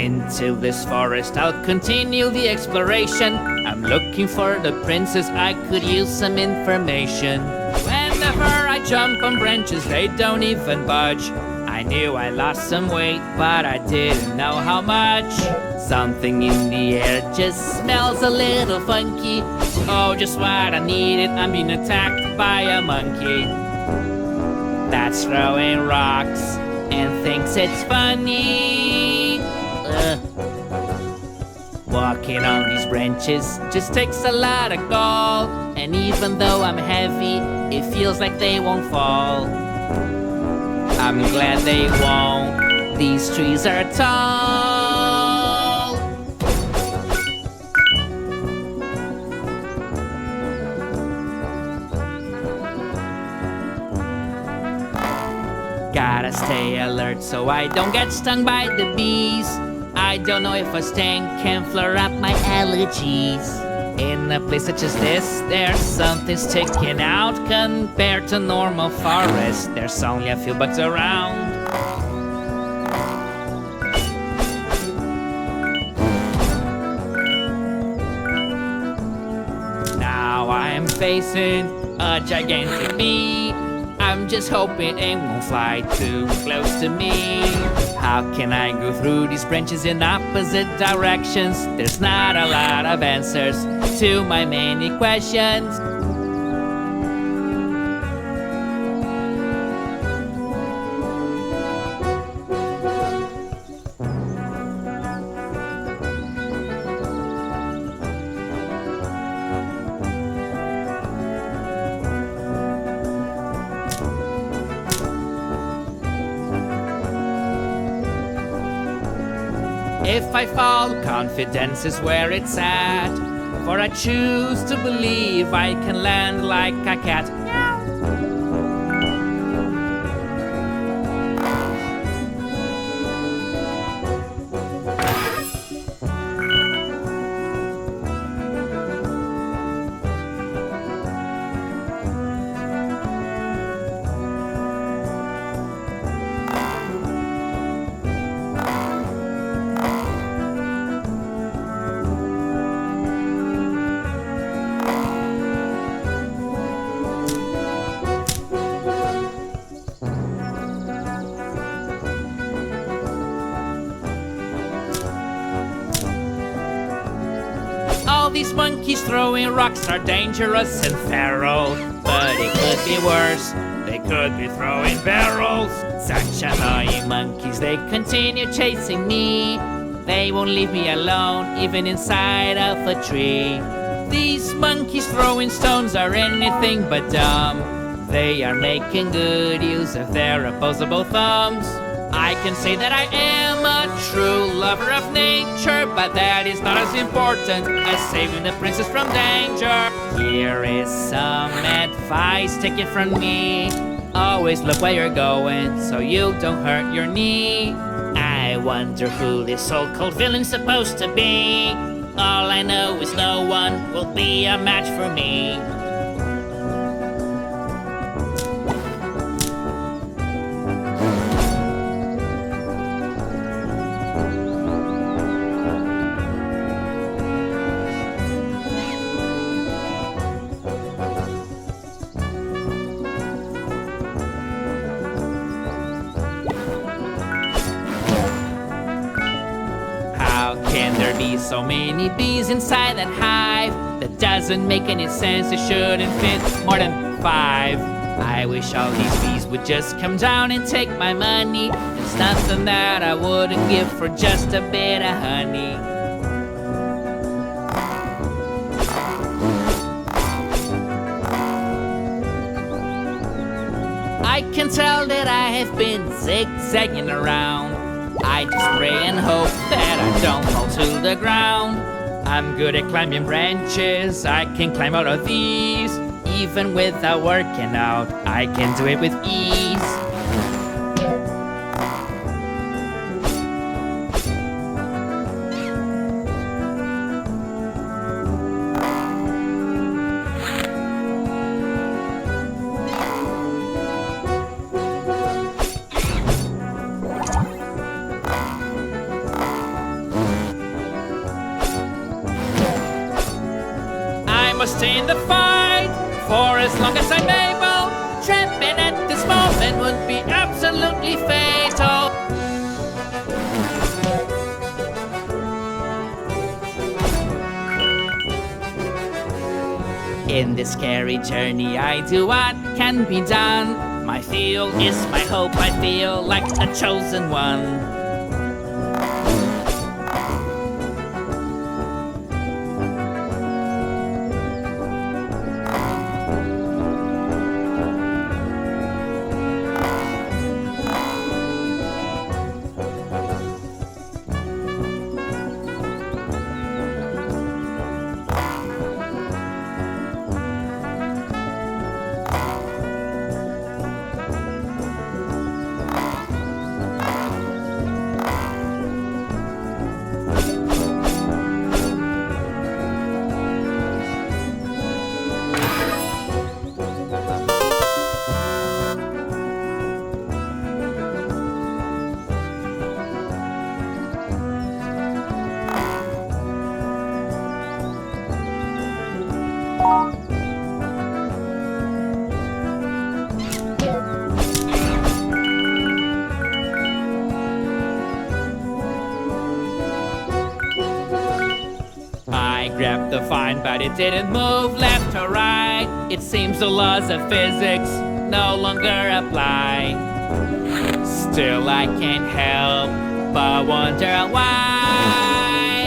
Into this forest I'll continue the exploration. I'm looking for the princess, I could use some information. Whenever I jump on branches they don't even budge. I knew I lost some weight, but I didn't know how much. Something in the air just smells a little funky. Oh, just what I needed, I'm being attacked by a monkey that's throwing rocks and thinks it's funny. Walking on these branches just takes a lot of gall. And even though I'm heavy, it feels like they won't fall. I'm glad they won't, these trees are tall. Gotta stay alert so I don't get stung by the bees. I don't know if a sting can flare up my allergies. In a place such as this, there's something sticking out. Compared to normal forest, there's only a few bugs around. Now I'm facing a gigantic bee. I'm just hoping it won't fly too close to me. How can I go through these branches in opposite directions? There's not a lot of answers to my many questions. If I fall, confidence is where it's at. For I choose to believe I can land like a cat. All these monkeys throwing rocks are dangerous and feral, but it could be worse. They could be throwing barrels. Such annoying monkeys, they continue chasing me. They won't leave me alone, even inside of a tree. These monkeys throwing stones are anything but dumb. They are making good use of their opposable thumbs. I can say that I am a true lover of nature, but that is not as important as saving the princess from danger. Here is some advice, take it from me. Always look where you're going, so you don't hurt your knee. I wonder who this so-called villain's supposed to be. All I know is no one will be a match for me. How can there be so many bees inside that hive? That doesn't make any sense, it shouldn't fit more than 5. I wish all these bees would just come down and take my money. There's nothing that I wouldn't give for just a bit of honey. I can tell that I have been zigzagging around. I just pray and hope that I don't fall to the ground. I'm good at climbing branches, I can climb out of these. Even without working out, I can do it with ease. in the fight. For as long as I'm able, tramping at this moment would be absolutely fatal. In this scary journey, I do what can be done. My field is my hope, I feel like a chosen one. I grabbed the vine, but it didn't move left or right. It seems the laws of physics no longer apply. Still I can't help but wonder why.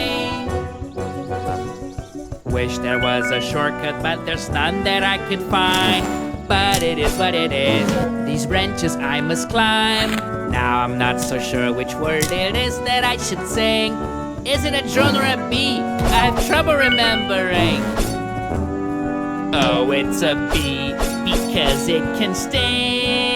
Wish there was a shortcut, but there's none that I could find. But it is what it is, these branches I must climb. Now I'm not so sure which word it is that I should sing. Is it a drone or a bee? I have trouble remembering. Oh, it's a bee, because it can sting.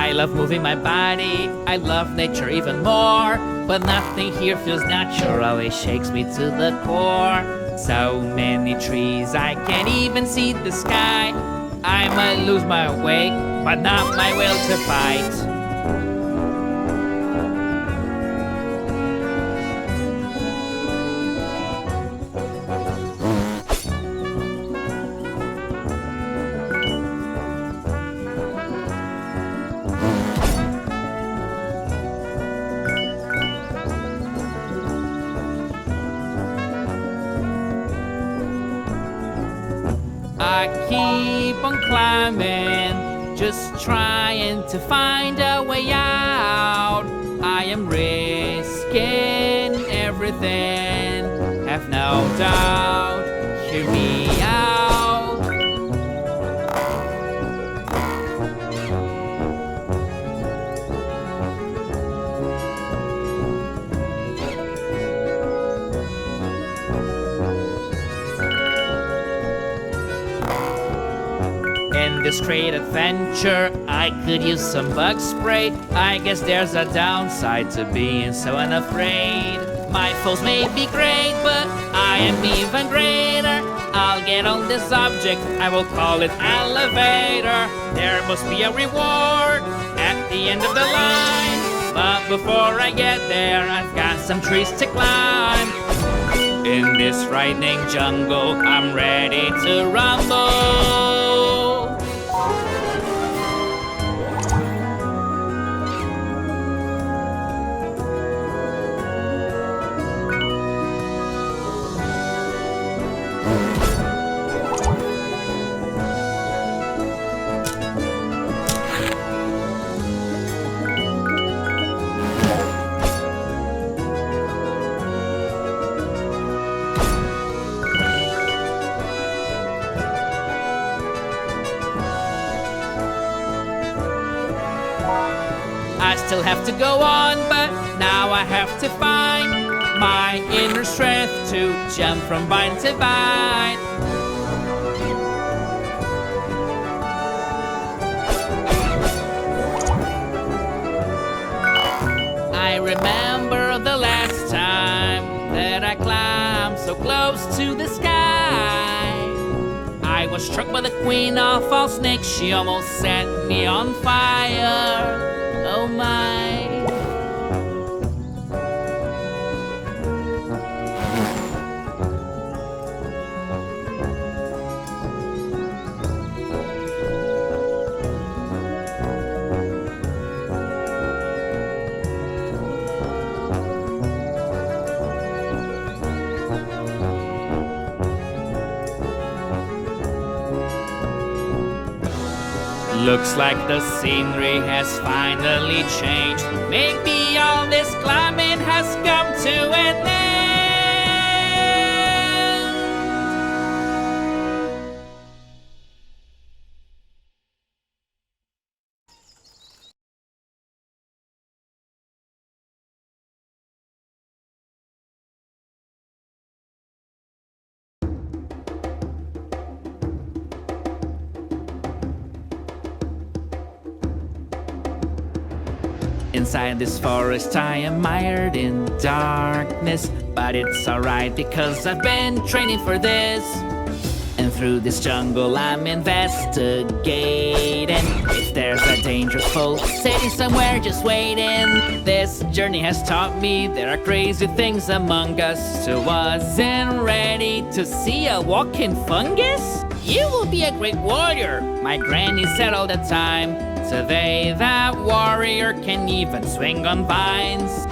I love moving my body, I love nature even more. But nothing here feels natural, it shakes me to the core. So many trees, I can't even see the sky. I might lose my way, but not my will to fight. I keep on climbing, just trying to find a way out. I am risking everything, have no doubt, hear me out. In this great adventure, I could use some bug spray. I guess there's a downside to being so unafraid. My foes may be great, but I am even greater. I'll get on this object, I will call it elevator. There must be a reward at the end of the line. But before I get there, I've got some trees to climb. In this frightening jungle, I'm ready to rumble. I still have to go on, but now I have to find my inner strength to jump from vine to vine. I remember the last time that I climbed so close to the sky. I was struck by the queen of all snakes. She almost set me on fire. Oh my. Looks like the scenery has finally changed. Maybe all this climbing has come to an end. Inside this forest I am mired in darkness, but it's alright because I've been training for this. And through this jungle I'm investigating. If there's a dangerous foe sitting somewhere just waiting. This journey has taught me there are crazy things among us. So wasn't ready to see a walking fungus? You will be a great warrior, my granny said all the time. Today that warrior can even swing on vines.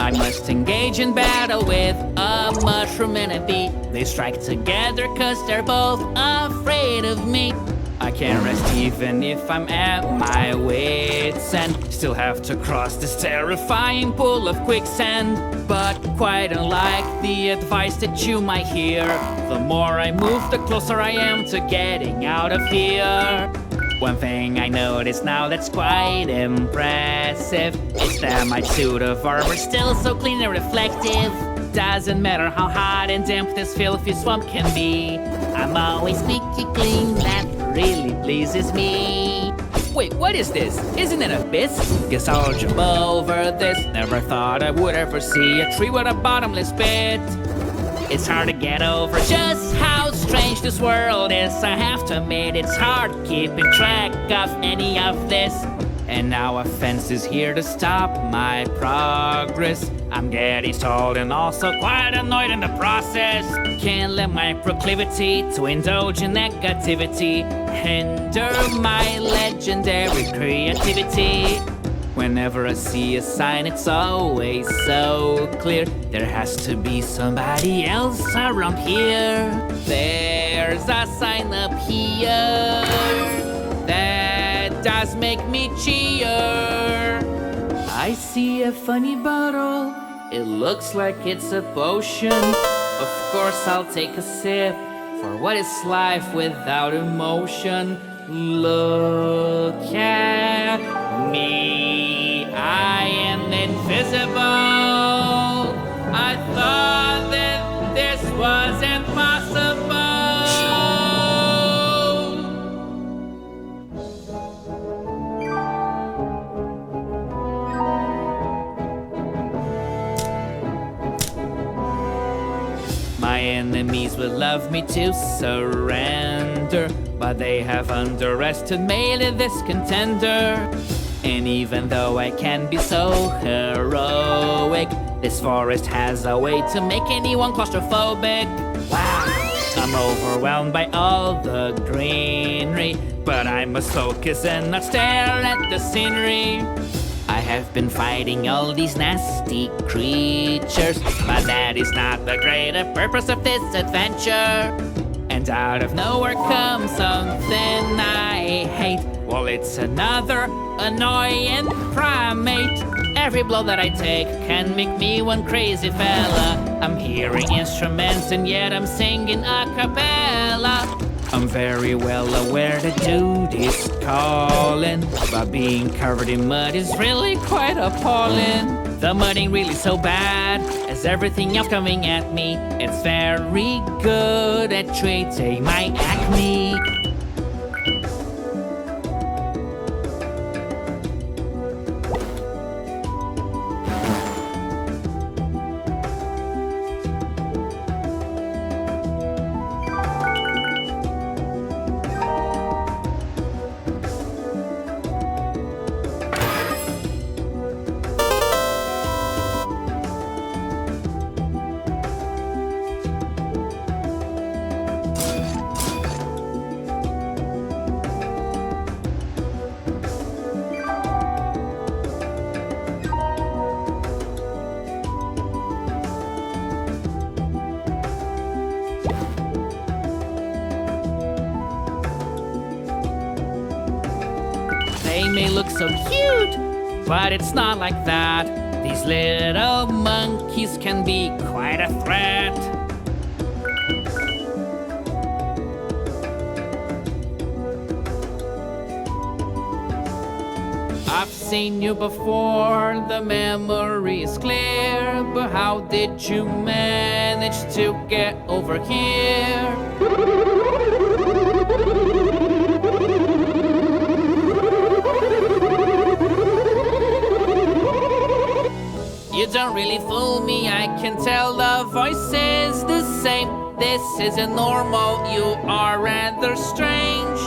I must engage in battle with a mushroom and a bee. They strike together cause they're both afraid of me. I can't rest even if I'm at my wits' end. Still have to cross this terrifying pool of quicksand. But quite unlike the advice that you might hear, the more I move, the closer I am to getting out of here. One thing I notice now that's quite impressive is that my suit of armor's still so clean and reflective. Doesn't matter how hot and damp this filthy swamp can be, I'm always squeaky clean, that really pleases me. Wait, what is this? Isn't it an abyss? Guess I'll jump over this. Never thought I would ever see a tree with a bottomless pit. It's hard to get over just how strange this world is. I have to admit it's hard keeping track of any of this. And now a fence is here to stop my progress. I'm getting stalled and also quite annoyed in the process. Can't let my proclivity to indulge in negativity hinder my legendary creativity. Whenever I see a sign, it's always so clear. There has to be somebody else around here. There's a sign up here that does make me cheer. I see a funny bottle. It looks like it's a potion. Of course I'll take a sip. For what is life without emotion? Look at me, I am invisible. I thought that this was impossible. My enemies would love me to surrender, but they have underestimated this contender. And even though I can be so heroic, this forest has a way to make anyone claustrophobic. Wow, I'm overwhelmed by all the greenery, but I must focus and not stare at the scenery. I have been fighting all these nasty creatures, but that is not the greater purpose of this adventure. And out of nowhere comes something I hate. Well, it's another annoying primate. Every blow that I take can make me one crazy fella. I'm hearing instruments and yet I'm singing a cappella. I'm very well aware that duty's calling, but being covered in mud is really quite appalling. The mud ain't really so bad as everything else coming at me. It's very good at treating my acne. They may look so cute, but it's not like that. These little monkeys can be quite a threat. I've seen you before, the memory is clear, but how did you manage to get over here? You don't really fool me, I can tell the voice is the same. This isn't normal, you are rather strange.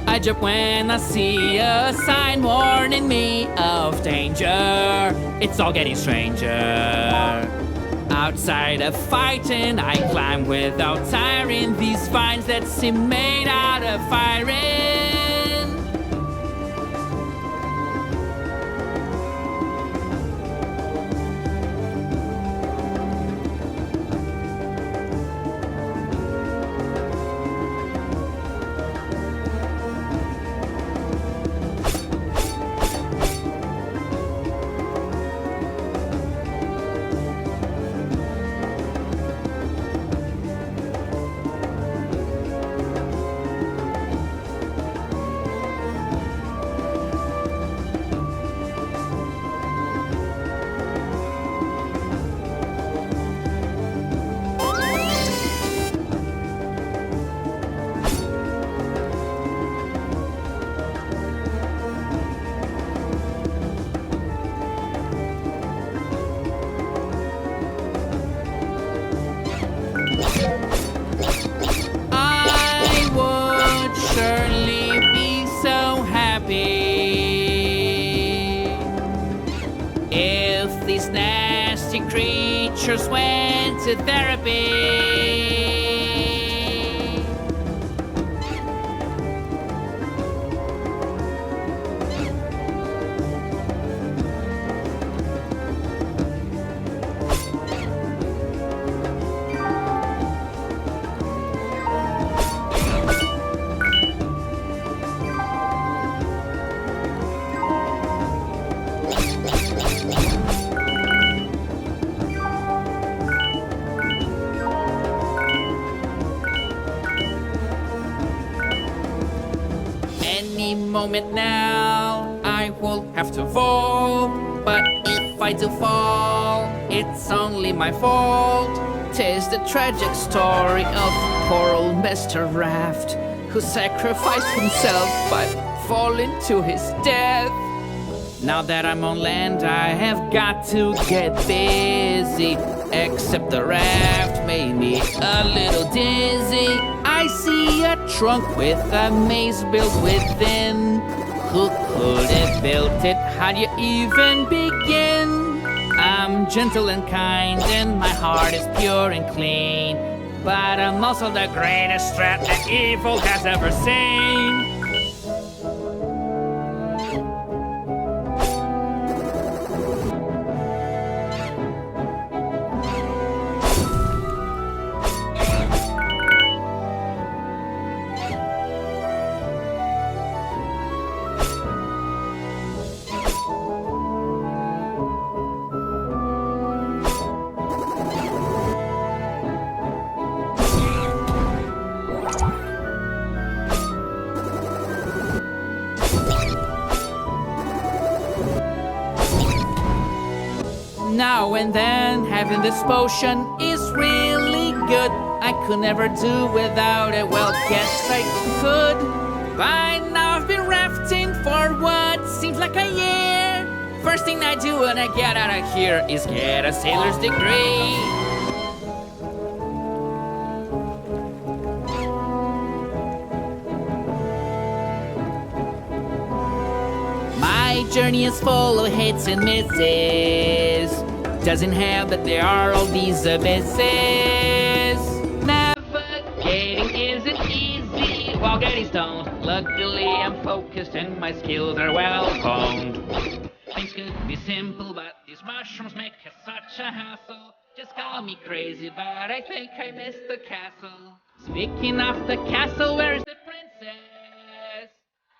I jump when I see a sign warning me of danger. It's all getting stranger. Outside of fighting, I climb without tiring these vines that seem made out of iron. If these nasty creatures went to therapy. moment now. I will have to fall, but if I do fall, it's only my fault. 'Tis the tragic story of poor old Mr. Raft, who sacrificed himself by falling to his death. Now that I'm on land, I have got to get busy. Except the raft made me a little dizzy. I see a trunk with a maze built within. Who could have built it? How do you even begin? I'm gentle and kind, and my heart is pure and clean. But I'm also the greatest threat that evil has ever seen. Now and then, having this potion is really good. I could never do without it, well, guess I could. By now I've been rafting for what seems like a year. First thing I do when I get out of here is get a sailor's degree. My journey is full of hits and misses. Doesn't help that there are all these abysses. Navigating isn't easy while getting stoned. Luckily I'm focused and my skills are well honed. Things could be simple, but these mushrooms make it such a hassle. Just call me crazy, but I think I missed the castle. Speaking of the castle, where's the princess?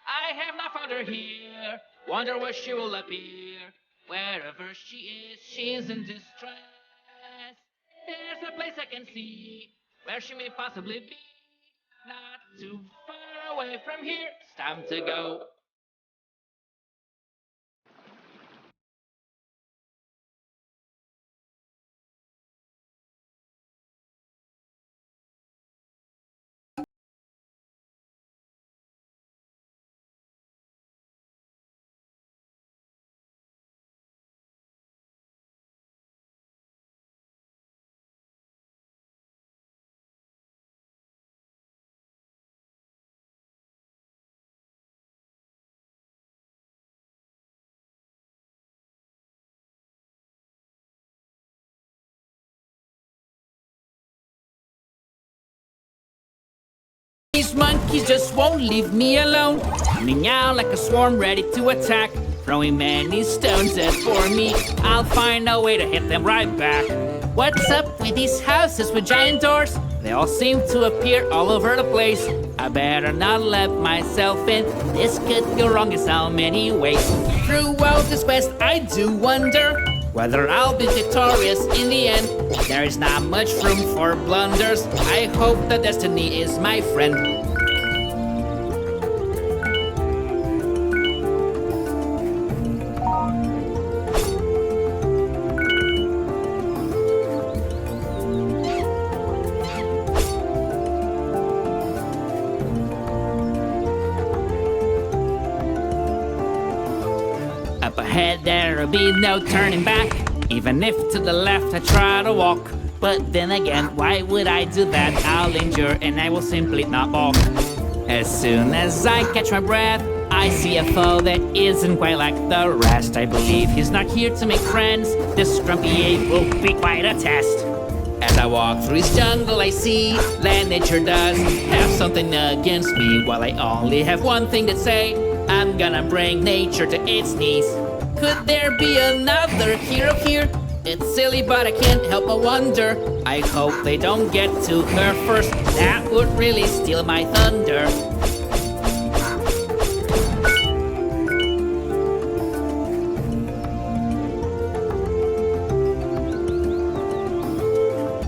I have not found her here. Wonder where she will appear. Wherever she is, she's in distress. There's a place I can see where she may possibly be. Not too far away from here. It's time to go. These monkeys just won't leave me alone, coming out like a swarm ready to attack, throwing many stones at for me. I'll find a way to hit them right back. What's up with these houses with giant doors? They all seem to appear all over the place. I better not let myself in. This could go wrong in so many ways. Throughout this quest, I do wonder whether I'll be victorious in the end. There is not much room for blunders. I hope that destiny is my friend. Up ahead there'll be no turning back, even if to the left I try to walk. But then again, why would I do that? I'll endure and I will simply not balk. As soon as I catch my breath, I see a foe that isn't quite like the rest. I believe he's not here to make friends. This grumpy ape will be quite a test. As I walk through his jungle, I see that nature does have something against me. While I only have one thing to say, I'm gonna bring nature to its knees. Could there be another hero here? It's silly, but I can't help but wonder. I hope they don't get to her first. That would really steal my thunder.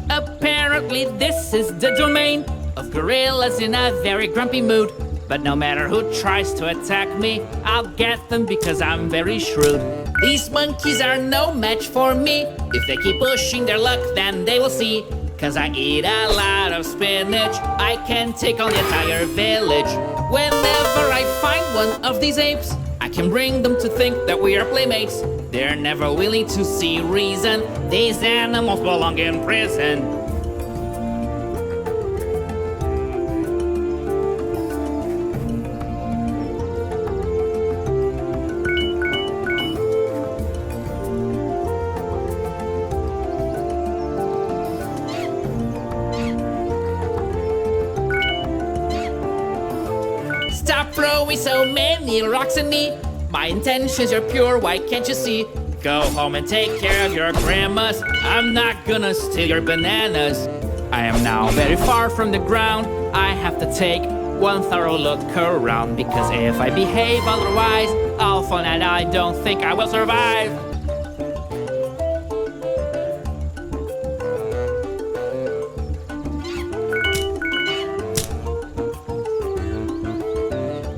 Apparently this is the domain of gorillas in a very grumpy mood. But no matter who tries to attack me, I'll get them because I'm very shrewd. These monkeys are no match for me. If they keep pushing their luck, then they will see. Cause I eat a lot of spinach, I can take on the entire village. Whenever I find one of these apes, I can bring them to think that we are playmates. They're never willing to see reason. These animals belong in prison. Stop throwing so many rocks at me. My intentions are pure, why can't you see? Go home and take care of your grandmas. I'm not gonna steal your bananas. I am now very far from the ground. I have to take one thorough look around, because if I behave otherwise, I'll find that I don't think I will survive.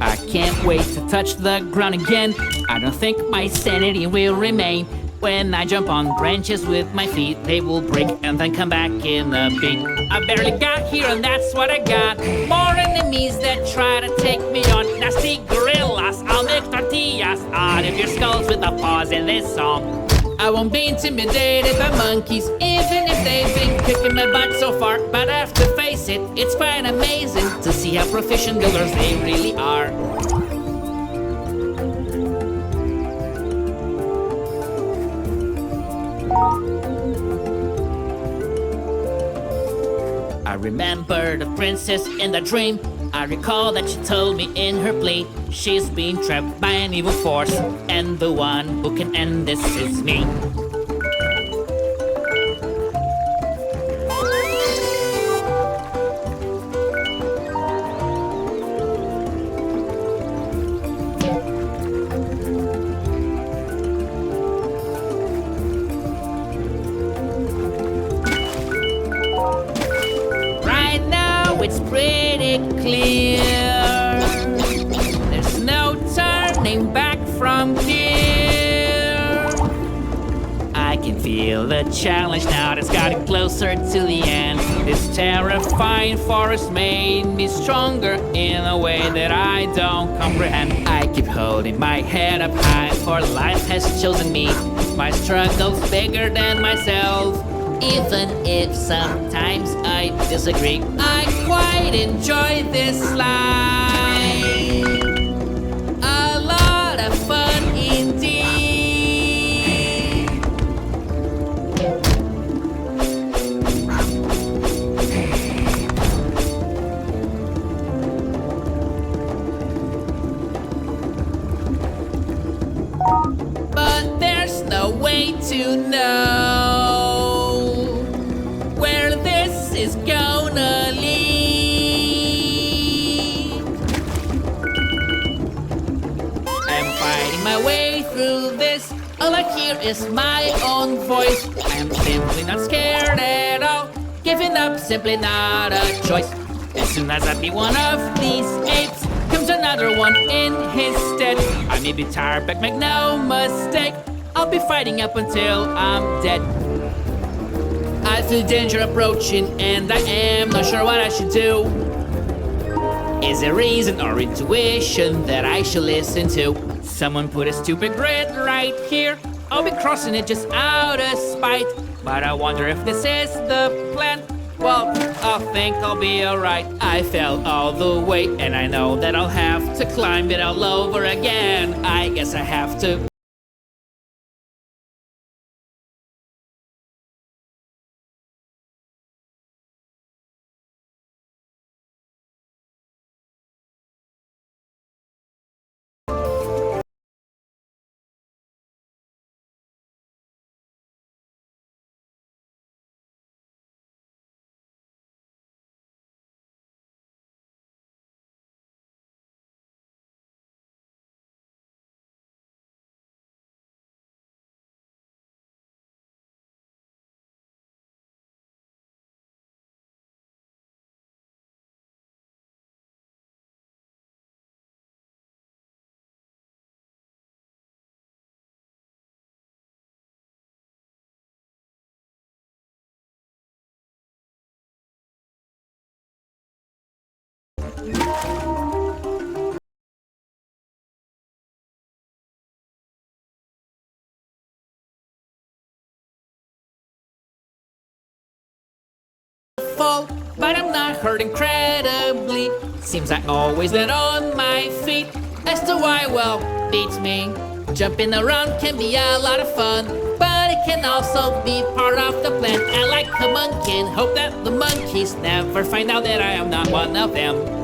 I can't wait to touch the ground again. I don't think my sanity will remain. When I jump on branches with my feet, they will break and then come back in a beat. I barely got here and that's what I got. More enemies that try to take me on. Nasty gorillas, I'll make tortillas out of your skulls with a pause in this song. I won't be intimidated by monkeys, even if they've been kicking my butt so far. But I have to face it, it's quite amazing to see how proficient builders they really are. I remember the princess in the dream. I recall that she told me in her plea she's been trapped by an evil force, and the one who can end this is me. Right now it's pretty clear. There's no turning back from here. I can feel the challenge now that's gotten closer to the end. This terrifying forest made me stronger in a way that I don't comprehend. I keep holding my head up high, for life has chosen me. My struggle's bigger than myself, even if sometimes I disagree. I quite enjoy this life. A lot of fun indeed. But there's no way to know where this is gonna lead. I'm fighting my way through this. All I hear is my own voice. I am simply not scared at all. Giving up simply not a choice. As soon as I beat one of these apes, comes another one in his stead. I may be tired, but make no mistake, I'll be fighting up until I'm dead. I feel danger approaching and I am not sure what I should do. Is it reason or intuition that I should listen to? Someone put a stupid grid right here. I'll be crossing it just out of spite. But I wonder if this is the plan. Well, I think I'll be alright. I fell all the way and I know that I'll have to climb it all over again. I guess I have to. Fall, but I'm not hurt incredibly. Seems I always land on my feet. As to why, well, beats me. Jumping around can be a lot of fun, but it can also be part of the plan. I like a monkey and hope that the monkeys never find out that I am not one of them.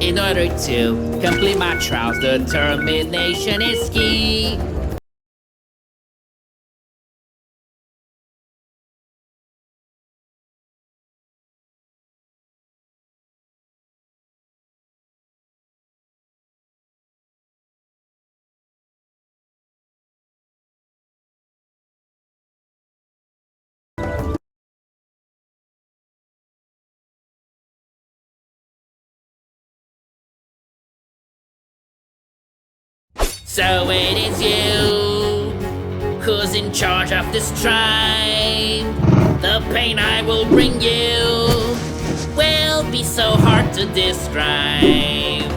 In order to complete my trials, determination is key. So it is you who's in charge of this tribe. The pain I will bring you will be so hard to describe.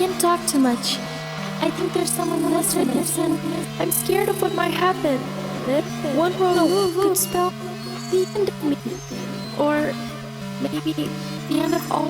can't talk too much. I think there's someone listening. I'm scared of what might happen. One wrong move could spell the end of me. Or maybe the end of all.